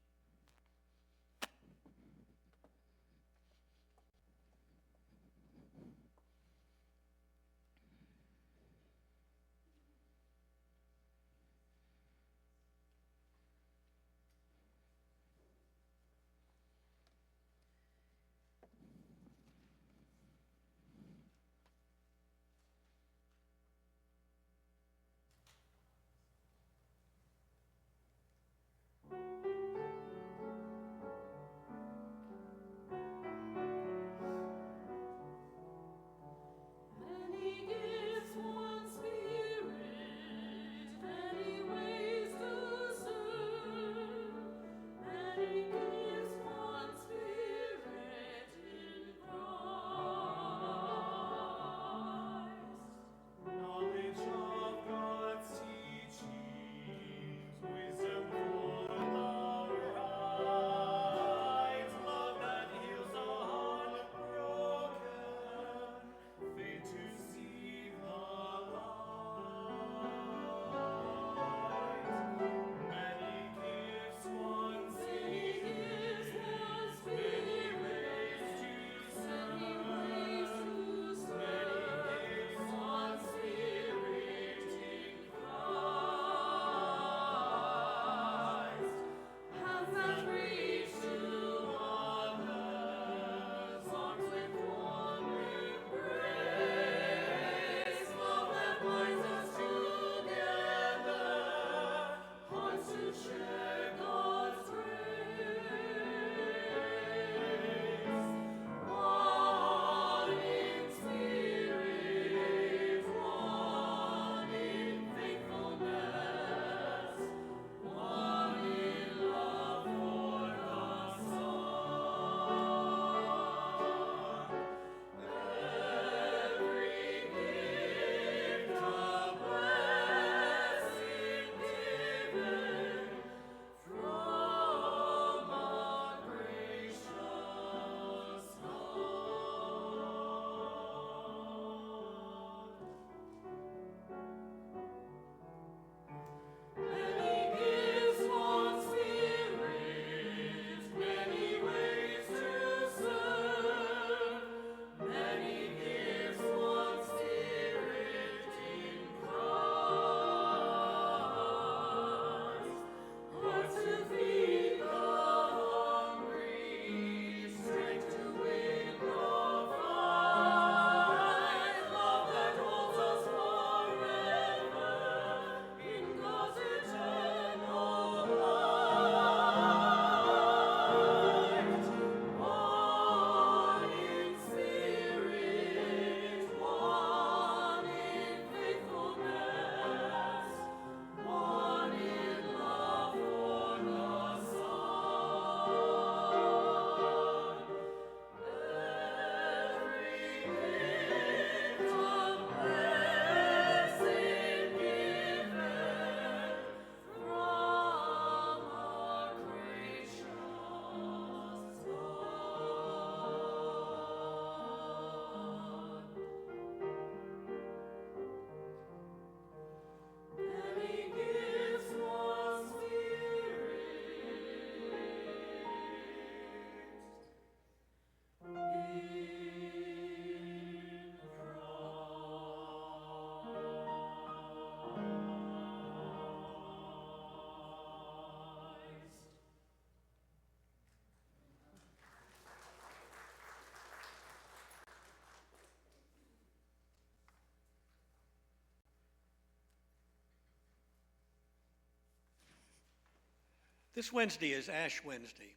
This Wednesday is Ash Wednesday.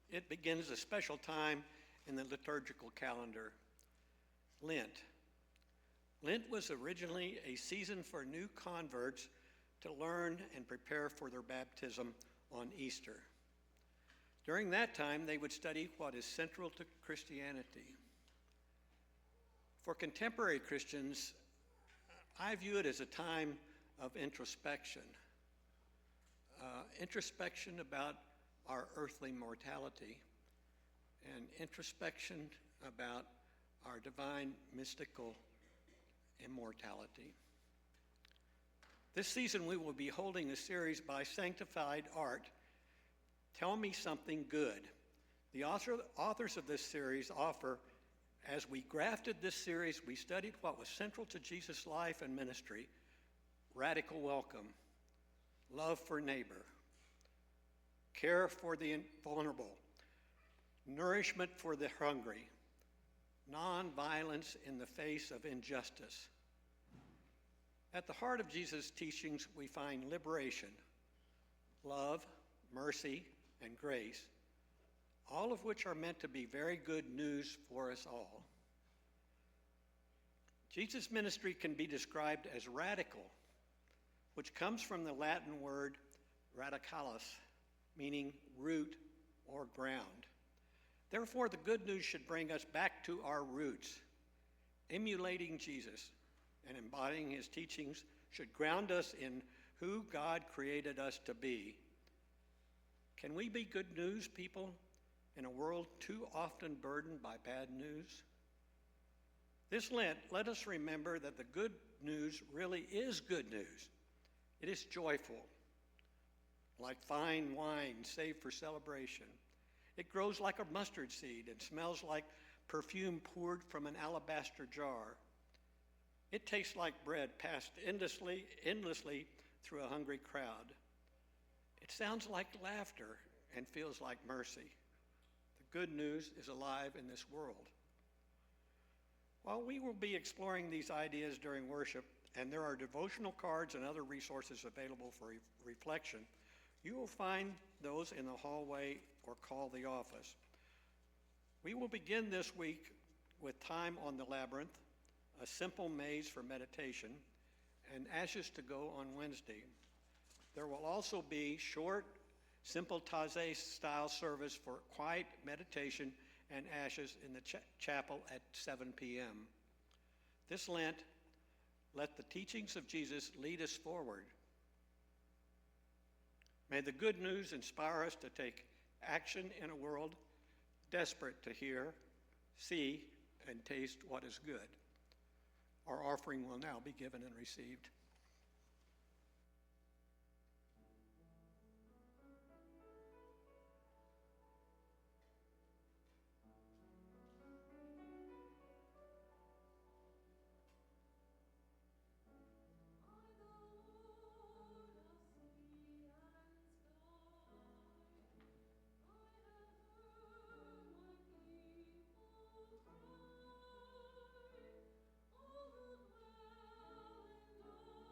It begins a special time in the liturgical calendar, Lent. Lent was originally a season for new converts to learn and prepare for their baptism on Easter. During that time, they would study what is central to Christianity. For contemporary Christians, I view it as a time of introspection. Introspection about our earthly mortality and introspection about our divine mystical immortality. This season we will be holding a series by Sanctified Art, Tell Me Something Good. The authors of this series offer, as we grafted this series, we studied what was central to Jesus' life and ministry: radical welcome, love for neighbor, care for the vulnerable, nourishment for the hungry, nonviolence in the face of injustice. At the heart of Jesus' teachings, we find liberation, love, mercy, and grace, all of which are meant to be very good news for us all. Jesus' ministry can be described as radical, which comes from the Latin word radicalis, meaning root or ground. Therefore, the good news should bring us back to our roots. Emulating Jesus and embodying his teachings should ground us in who God created us to be. Can we be good news people in a world too often burdened by bad news? This Lent, let us remember that the good news really is good news. It is joyful, like fine wine saved for celebration. It grows like a mustard seed and smells like perfume poured from an alabaster jar. It tastes like bread passed endlessly through a hungry crowd. It sounds like laughter and feels like mercy. The good news is alive in this world. While we will be exploring these ideas during worship, and there are devotional cards and other resources available for reflection, you will find those in the hallway or call the office. We will begin this week with Time on the Labyrinth, a simple maze for meditation, and Ashes to Go on Wednesday. There will also be short, simple Taizé-style service for quiet meditation and ashes in the chapel at 7 p.m. This Lent, let the teachings of Jesus lead us forward. May the good news inspire us to take action in a world desperate to hear, see, and taste what is good. Our offering will now be given and received. All the well and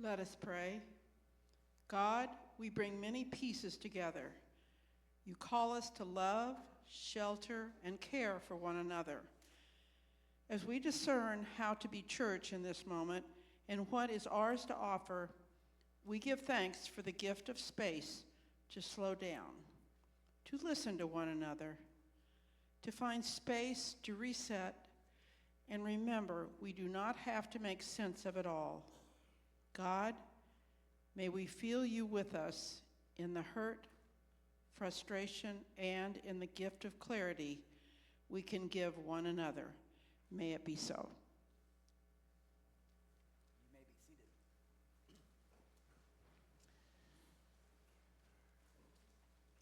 Let us pray. God, we bring many pieces together. You call us to love, shelter, and care for one another. As we discern how to be church in this moment and what is ours to offer, we give thanks for the gift of space to slow down, to listen to one another, to find space to reset, and remember we do not have to make sense of it all. God, may we feel you with us in the hurt, frustration, and in the gift of clarity we can give one another. May it be so.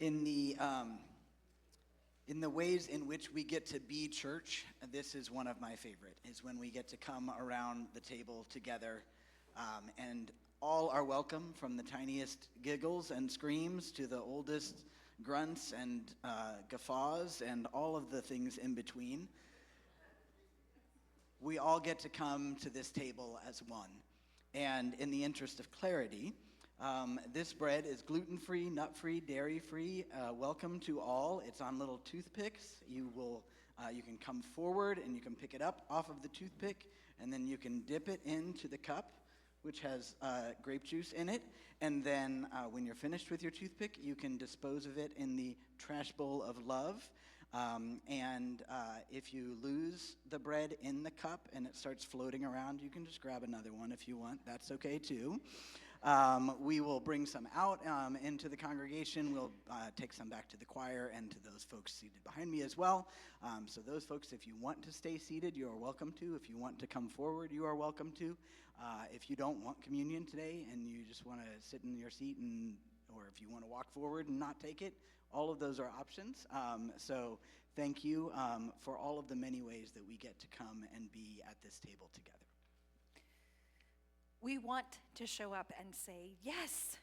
You may be seated. In the ways in which we get to be church, this is one of my favorite, is when we get to come around the table together, and all are welcome, from the tiniest giggles and screams to the oldest grunts and guffaws and all of the things in between. We all get to come to this table as one. And in the interest of clarity, this bread is gluten-free, nut-free, dairy-free. Welcome to all. It's on little toothpicks. You can come forward and you can pick it up off of the toothpick, and then you can dip it into the cup, which has grape juice in it. And then when you're finished with your toothpick, you can dispose of it in the trash bowl of love. And if you lose the bread in the cup and it starts floating around, you can just grab another one if you want. That's okay too. We will bring some out into the congregation. We'll take some back to the choir and to those folks seated behind me as well. So those folks, if you want to stay seated, you are welcome to. If you want to come forward, you are welcome to. If you don't want communion today and you just want to sit in your seat, or if you want to walk forward and not take it, all of those are options. So thank you for all of the many ways that we get to come and be at this table together. We want to show up and say, yes,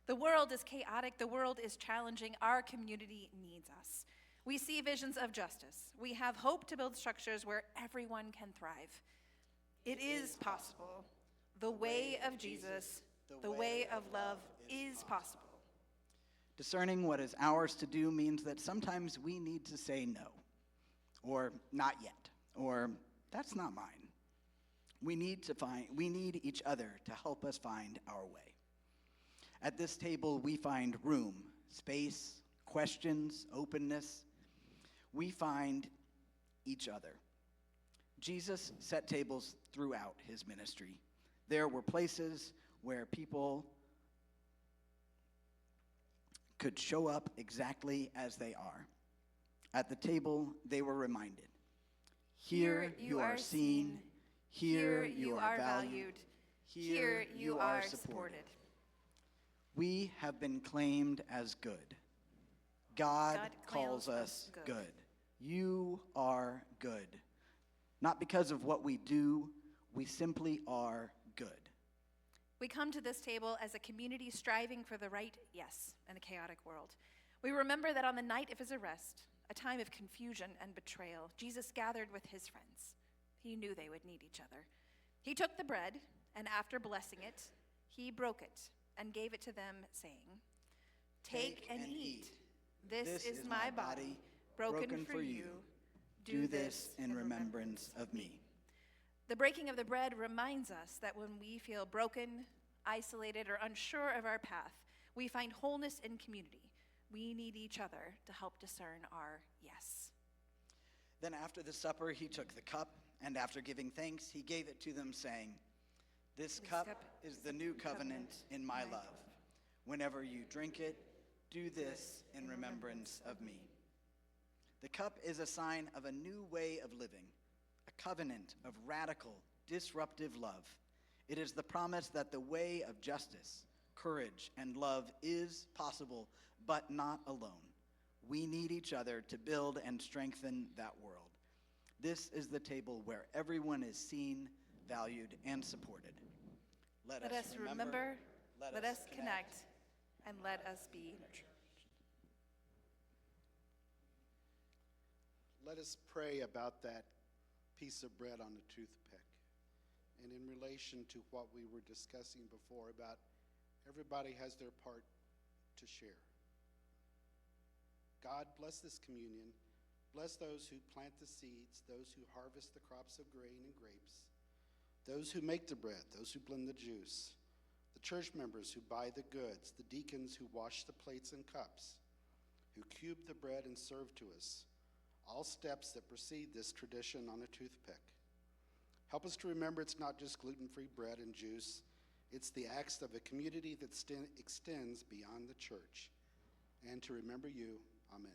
the world is chaotic, the world is challenging, our community needs us. We see visions of justice. We have hope to build structures where everyone can thrive. It is possible. The way of Jesus, the way of love is possible. Discerning what is ours to do means that sometimes we need to say no, or not yet, or that's not mine. We need each other to help us find our way. At this table, we find room, space, questions, openness. We find each other. Jesus set tables throughout his ministry. There were places where people could show up exactly as they are. At the table, they were reminded. Here you are seen. Here you are valued. Here you are supported. We have been claimed as good. God calls us good. You are good. Not because of what we do, we simply are good. We come to this table as a community striving for the right yes in a chaotic world. We remember that on the night of his arrest, a time of confusion and betrayal, Jesus gathered with his friends. He knew they would need each other. He took the bread, and after blessing it, he broke it and gave it to them, saying, "Take and eat. This is my body, broken for you. Do this in remembrance of me." The breaking of the bread reminds us that when we feel broken, isolated, or unsure of our path, we find wholeness in community. We need each other to help discern our yes. Then after the supper, he took the cup, and after giving thanks, he gave it to them, saying, This cup is the new covenant in my love. Whenever you drink it, do this in remembrance of me. The cup is a sign of a new way of living, a covenant of radical, disruptive love. It is the promise that the way of justice, courage, and love is possible, but not alone. We need each other to build and strengthen that world. This is the table where everyone is seen, valued, and supported. Let us remember, let us connect, and let us be. Let us pray about that piece of bread on the toothpick and in relation to what we were discussing before about everybody has their part to share. God, bless this communion. Bless those who plant the seeds, those who harvest the crops of grain and grapes, those who make the bread, those who blend the juice, the church members who buy the goods, the deacons who wash the plates and cups, who cube the bread and serve to us, all steps that precede this tradition on a toothpick. Help us to remember it's not just gluten-free bread and juice, it's the acts of a community that extends beyond the church. And to remember you, amen.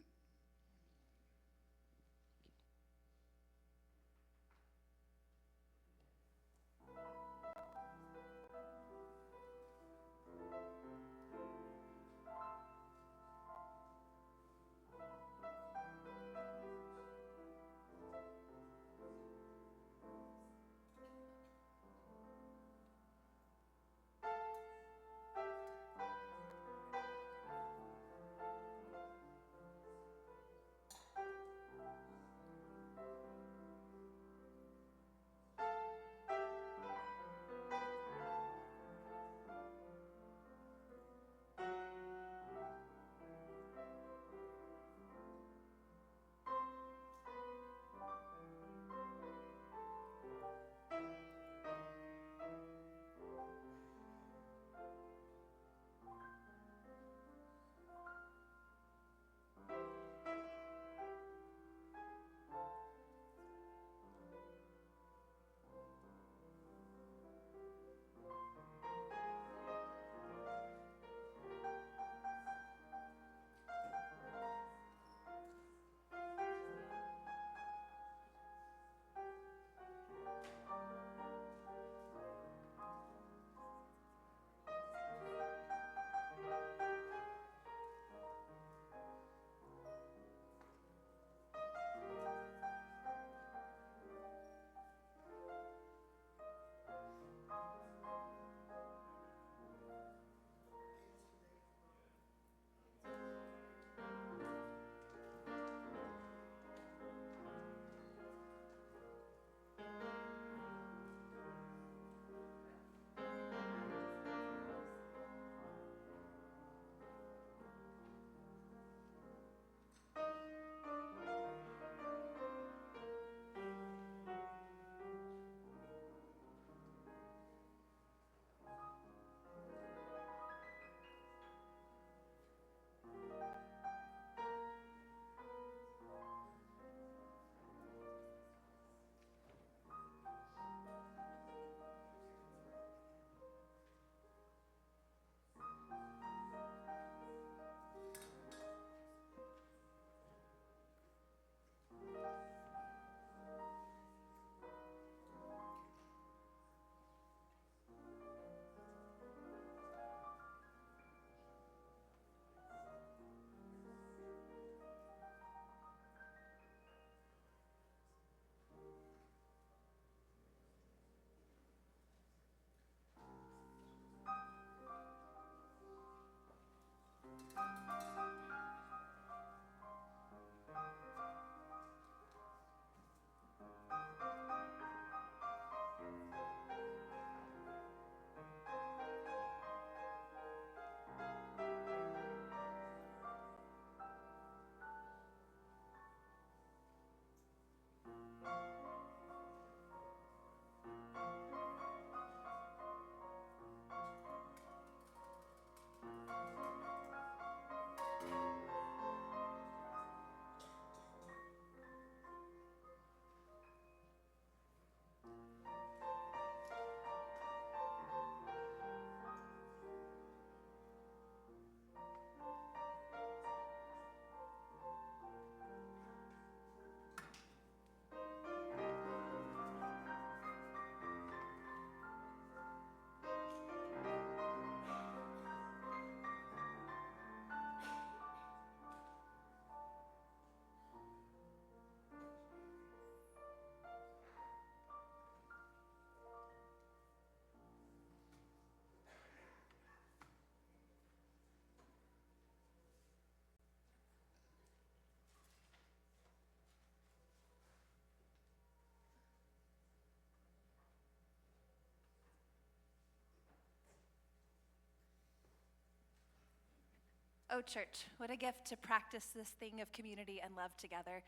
Oh, church, what a gift to practice this thing of community and love together.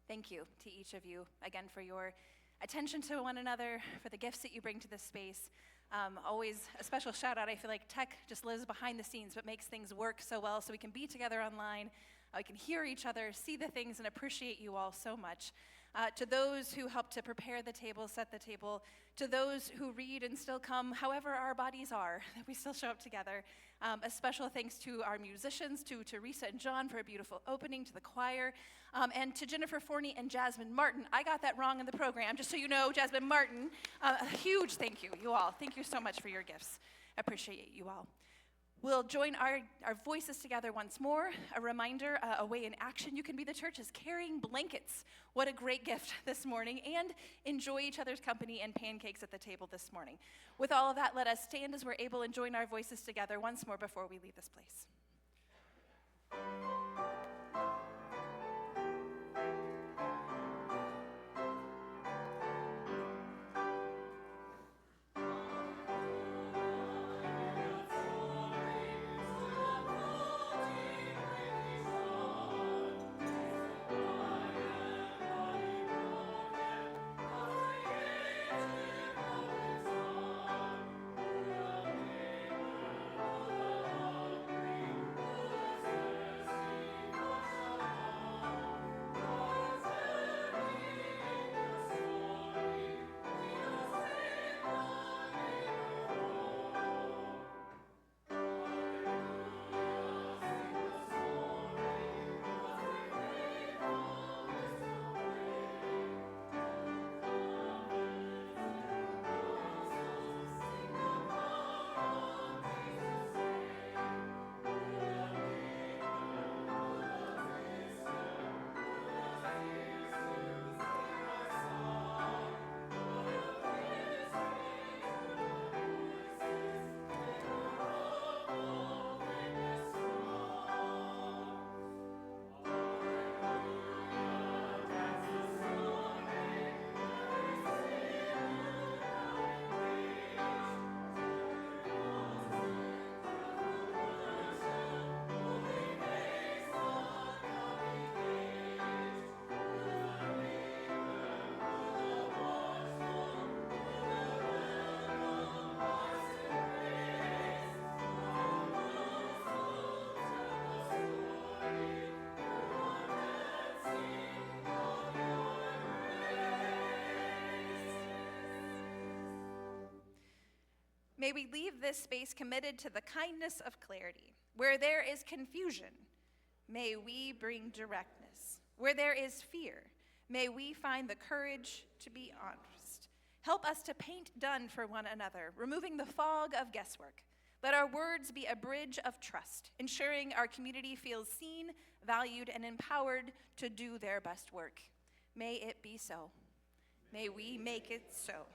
Thank you to each of you, again, for your attention to one another, for the gifts that you bring to this space. Always a special shout out. I feel like tech just lives behind the scenes, but makes things work so well so we can be together online. We can hear each other, see the things, and appreciate you all so much. To those who help to prepare the table, set the table, to those who read and still come, however our bodies are, that we still show up together. A special thanks to our musicians, to Teresa and John for a beautiful opening, to the choir, and to Jennifer Forney and Jasmine Martin. I got that wrong in the program, just so you know, Jasmine Martin. A huge thank you, you all. Thank you so much for your gifts. Appreciate you all. We'll join our voices together once more. A reminder, a way in action you can be the church is carrying blankets. What a great gift this morning. And enjoy each other's company and pancakes at the table this morning. With all of that, let us stand as we're able and join our voices together once more before we leave this place. May we leave this space committed to the kindness of clarity. Where there is confusion, may we bring directness. Where there is fear, may we find the courage to be honest. Help us to paint done for one another, removing the fog of guesswork. Let our words be a bridge of trust, ensuring our community feels seen, valued, and empowered to do their best work. May it be so. May we make it so.